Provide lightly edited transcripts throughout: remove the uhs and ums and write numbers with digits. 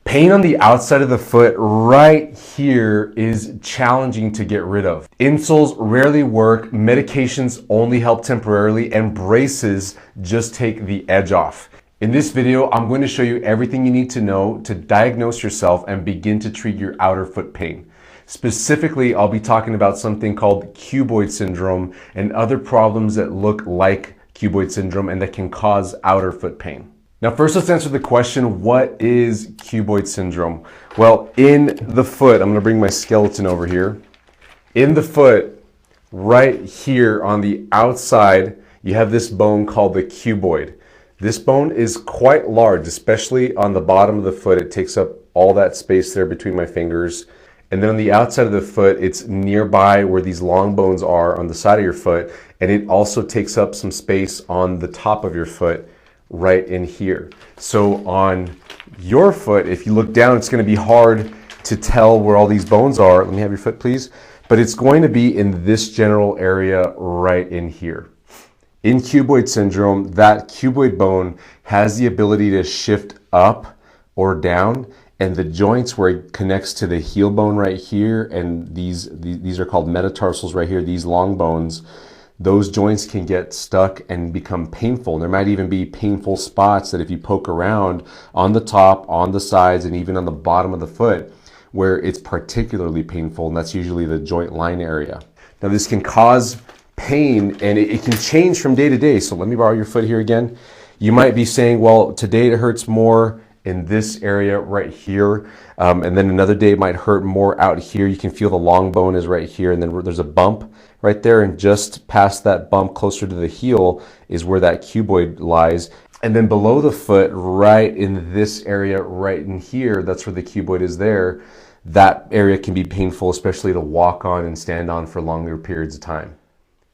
Pain on the outside of the foot right here is challenging to get rid of. Insoles rarely work, medications only help temporarily, and braces just take the edge off. In this video, I'm going to show you everything you need to know to diagnose yourself and begin to treat your outer foot pain. Specifically, I'll be talking about something called Cuboid Syndrome and other problems that look like Cuboid Syndrome and that can cause outer foot pain. Now, first let's answer the question, what is Cuboid Syndrome? Well, in the foot, I'm going to bring my skeleton over here. In the foot, right here on the outside, you have this bone called the cuboid. This bone is quite large, especially on the bottom of the foot. It takes up all that space there between my fingers. And then on the outside of the foot, it's nearby where these long bones are on the side of your foot. And it also takes up some space on the top of your foot right in here. So on your foot, if you look down, it's going to be hard to tell where all these bones are. Let me have your foot, please. But it's going to be in this general area right in here. In Cuboid Syndrome, that cuboid bone has the ability to shift up or down, and the joints where it connects to the heel bone right here, and these are called metatarsals right here, these long bones, those joints can get stuck and become painful. And there might even be painful spots that if you poke around on the top, on the sides, and even on the bottom of the foot where it's particularly painful, and that's usually the joint line area. Now this can cause pain and it can change from day to day. So let me borrow your foot here again. You might be saying, well, today it hurts more in this area right here. And then another day it might hurt more out here. You can feel the long bone is right here. And then there's a bump right there. And just past that bump closer to the heel is where that cuboid lies. And then below the foot, right in this area, right in here, that's where the cuboid is there. That area can be painful, especially to walk on and stand on for longer periods of time.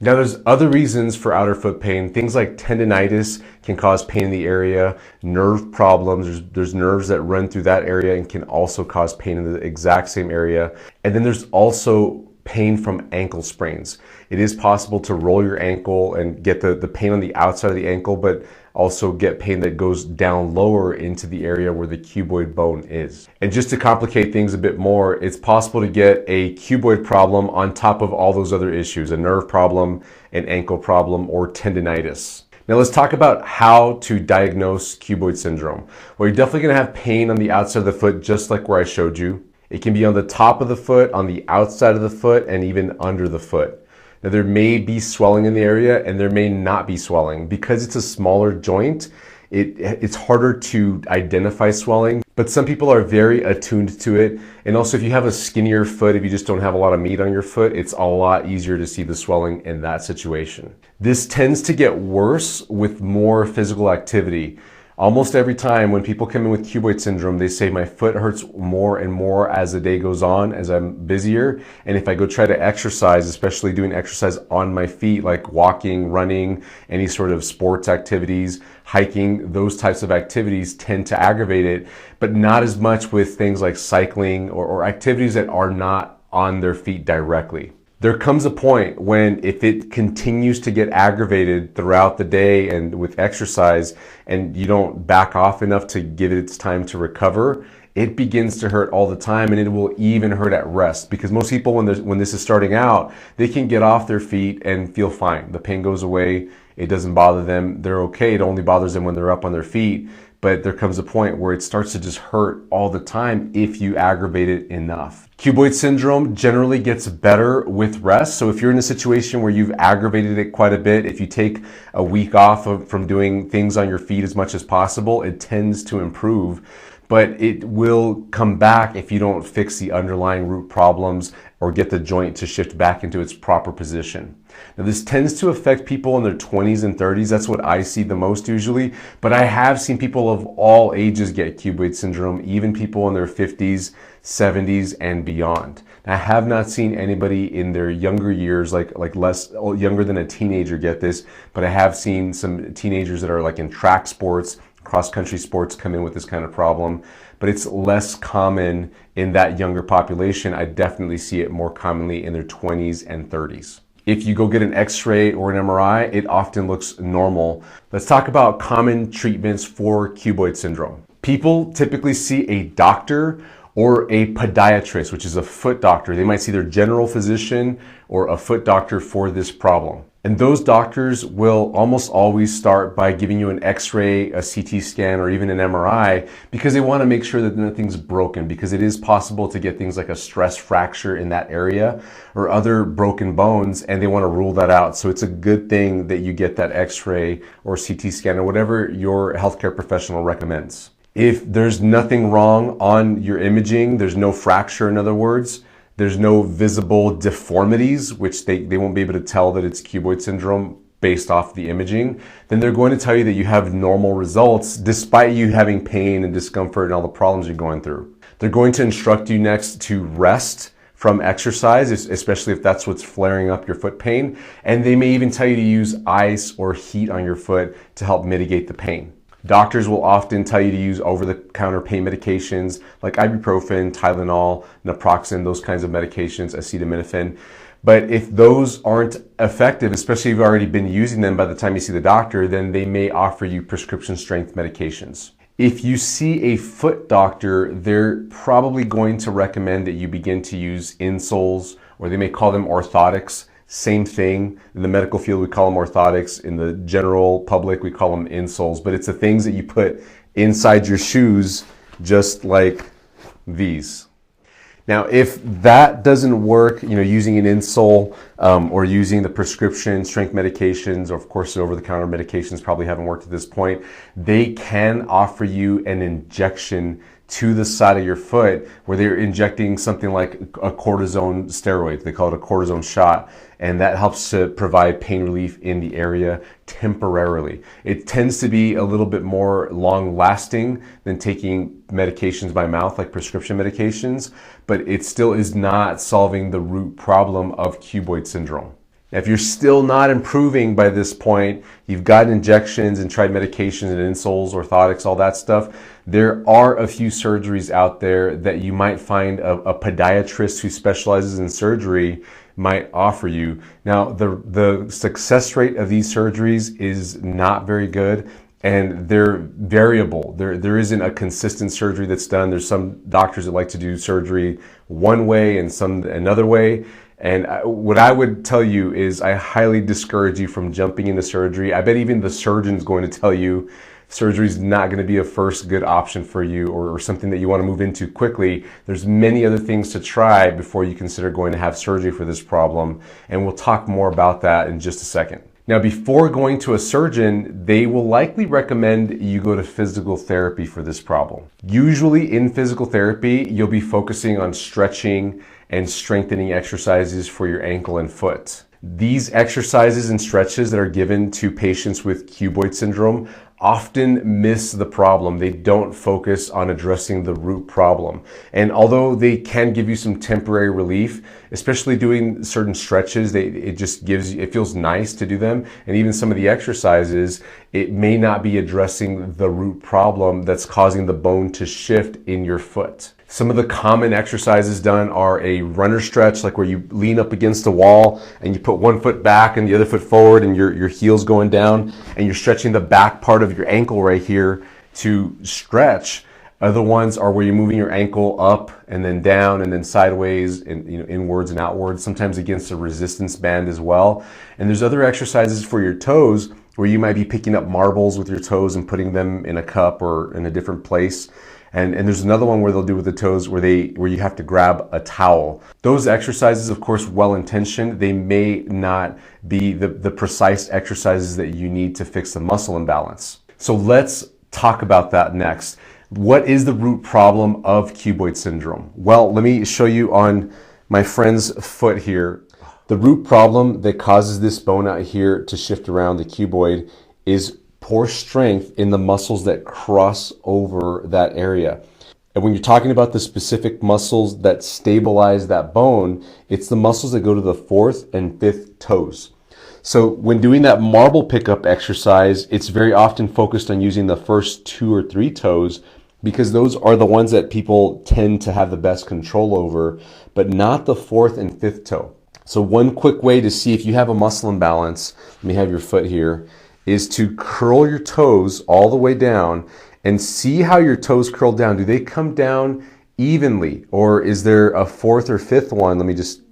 Now there's other reasons for outer foot pain. Things like tendinitis can cause pain in the area, nerve problems, there's nerves that run through that area and can also cause pain in the exact same area. And then there's also pain from ankle sprains. It is possible to roll your ankle and get the pain on the outside of the ankle, but also get pain that goes down lower into the area where the cuboid bone is. And just to complicate things a bit more, it's possible to get a cuboid problem on top of all those other issues, a nerve problem, an ankle problem, or tendinitis. Now let's talk about how to diagnose Cuboid Syndrome. Well, you're definitely going to have pain on the outside of the foot, just like where I showed you. It can be on the top of the foot, on the outside of the foot, and even under the foot. Now there may be swelling in the area and there may not be swelling. Because it's a smaller joint, it's harder to identify swelling, but some people are very attuned to it. And also if you have a skinnier foot, if you just don't have a lot of meat on your foot, it's a lot easier to see the swelling in that situation. This tends to get worse with more physical activity. Almost every time when people come in with Cuboid Syndrome, they say my foot hurts more and more as the day goes on, as I'm busier. And if I go try to exercise, especially doing exercise on my feet, like walking, running, any sort of sports activities, hiking, those types of activities tend to aggravate it, but not as much with things like cycling or activities that are not on their feet directly. There comes a point when if it continues to get aggravated throughout the day and with exercise and you don't back off enough to give it its time to recover, it begins to hurt all the time, and it will even hurt at rest. Because most people, when this is starting out, they can get off their feet and feel fine. The pain goes away. It doesn't bother them. They're okay. It only bothers them when they're up on their feet. But there comes a point where it starts to just hurt all the time if you aggravate it enough. Cuboid Syndrome generally gets better with rest. So if you're in a situation where you've aggravated it quite a bit, if you take a week off from doing things on your feet as much as possible, it tends to improve. But it will come back if you don't fix the underlying root problems or get the joint to shift back into its proper position. Now this tends to affect people in their 20s and 30s. That's what I see the most usually. But I have seen people of all ages get Cuboid Syndrome, even people in their 50s, 70s, and beyond. I have not seen anybody in their younger years, like less younger than a teenager, get this. But I have seen some teenagers that are like in track sports, cross-country sports, come in with this kind of problem, but it's less common in that younger population. I definitely see it more commonly in their 20s and 30s. If you go get an x-ray or an MRI, it often looks normal. Let's talk about common treatments for Cuboid Syndrome. People typically see a doctor or a podiatrist, which is a foot doctor. They might see their general physician or a foot doctor for this problem. And those doctors will almost always start by giving you an x-ray, a CT scan, or even an MRI because they want to make sure that nothing's broken, because it is possible to get things like a stress fracture in that area or other broken bones, and they want to rule that out. So it's a good thing that you get that x-ray or CT scan or whatever your healthcare professional recommends. If there's nothing wrong on your imaging, there's no fracture, in other words, there's no visible deformities, which they won't be able to tell that it's cuboid syndrome based off the imaging, then they're going to tell you that you have normal results despite you having pain and discomfort and all the problems you're going through. They're going to instruct you next to rest from exercise, especially if that's what's flaring up your foot pain. And they may even tell you to use ice or heat on your foot to help mitigate the pain. Doctors will often tell you to use over-the-counter pain medications like ibuprofen, Tylenol, naproxen, those kinds of medications, acetaminophen. But if those aren't effective, especially if you've already been using them by the time you see the doctor, then they may offer you prescription strength medications. If you see a foot doctor, they're probably going to recommend that you begin to use insoles, or they may call them orthotics. Same thing. In the medical field, we call them orthotics. In the general public, we call them insoles. But it's the things that you put inside your shoes, just like these. Now, if that doesn't work, using an insole or using the prescription strength medications, or of course, the over-the-counter medications probably haven't worked at this point, they can offer you an injection to the side of your foot where they're injecting something like a cortisone steroid. They call it a cortisone shot, and that helps to provide pain relief in the area temporarily. It tends to be a little bit more long lasting than taking medications by mouth like prescription medications, but it still is not solving the root problem of cuboid syndrome. Now, if you're still not improving by this point, you've gotten injections and tried medications and insoles, orthotics, all that stuff, there are a few surgeries out there that you might find a podiatrist who specializes in surgery might offer you. Now, the success rate of these surgeries is not very good, and they're variable. There isn't a consistent surgery that's done. There's some doctors that like to do surgery one way and some another way. And what I would tell you is I highly discourage you from jumping into surgery. I bet even the surgeon's going to tell you surgery is not going to be a first good option for you, or something that you want to move into quickly. There's many other things to try before you consider going to have surgery for this problem. And we'll talk more about that in just a second. Now, before going to a surgeon, they will likely recommend you go to physical therapy for this problem. Usually in physical therapy, you'll be focusing on stretching and strengthening exercises for your ankle and foot. These exercises and stretches that are given to patients with cuboid syndrome often miss the problem. They don't focus on addressing the root problem. And although they can give you some temporary relief, especially doing certain stretches, it feels nice to do them. And even some of the exercises, it may not be addressing the root problem that's causing the bone to shift in your foot. Some of the common exercises done are a runner stretch, like where you lean up against a wall and you put one foot back and the other foot forward, and your heel's going down, and you're stretching the back part of your ankle right here to stretch. Other ones are where you're moving your ankle up and then down and then sideways and inwards and outwards, sometimes against a resistance band as well. And there's other exercises for your toes where you might be picking up marbles with your toes and putting them in a cup or in a different place. And there's another one where they'll do with the toes where you have to grab a towel. Those exercises, of course, well-intentioned, they may not be the precise exercises that you need to fix the muscle imbalance. So let's talk about that next. What is the root problem of cuboid syndrome? Well, let me show you on my friend's foot here. The root problem that causes this bone out here to shift around the cuboid is poor strength in the muscles that cross over that area. And when you're talking about the specific muscles that stabilize that bone, it's the muscles that go to the fourth and fifth toes. So when doing that marble pickup exercise, it's very often focused on using the first 2 or 3 toes, because those are the ones that people tend to have the best control over, but not the 4th and 5th toe. So one quick way to see if you have a muscle imbalance, let me have your foot here, is to curl your toes all the way down and see how your toes curl down. Do they come down evenly, or is there a fourth or fifth one? Let me just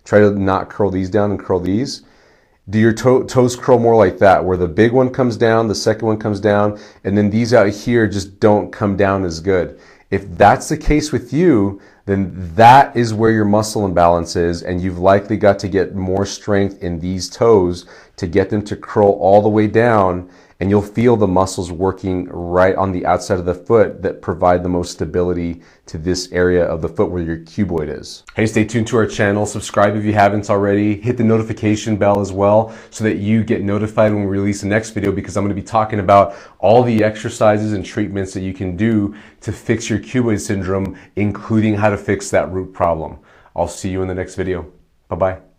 try to not curl these down and curl these. Do your toes curl more like that, where the big one comes down, the second one comes down, and then these out here just don't come down as good? If that's the case with you, then that is where your muscle imbalance is, and you've likely got to get more strength in these toes to get them to curl all the way down, and you'll feel the muscles working right on the outside of the foot that provide the most stability to this area of the foot where your cuboid is. Hey, stay tuned to our channel. Subscribe if you haven't already. Hit the notification bell as well so that you get notified when we release the next video, because I'm going to be talking about all the exercises and treatments that you can do to fix your cuboid syndrome, including how to fix that root problem. I'll see you in the next video. Bye-bye.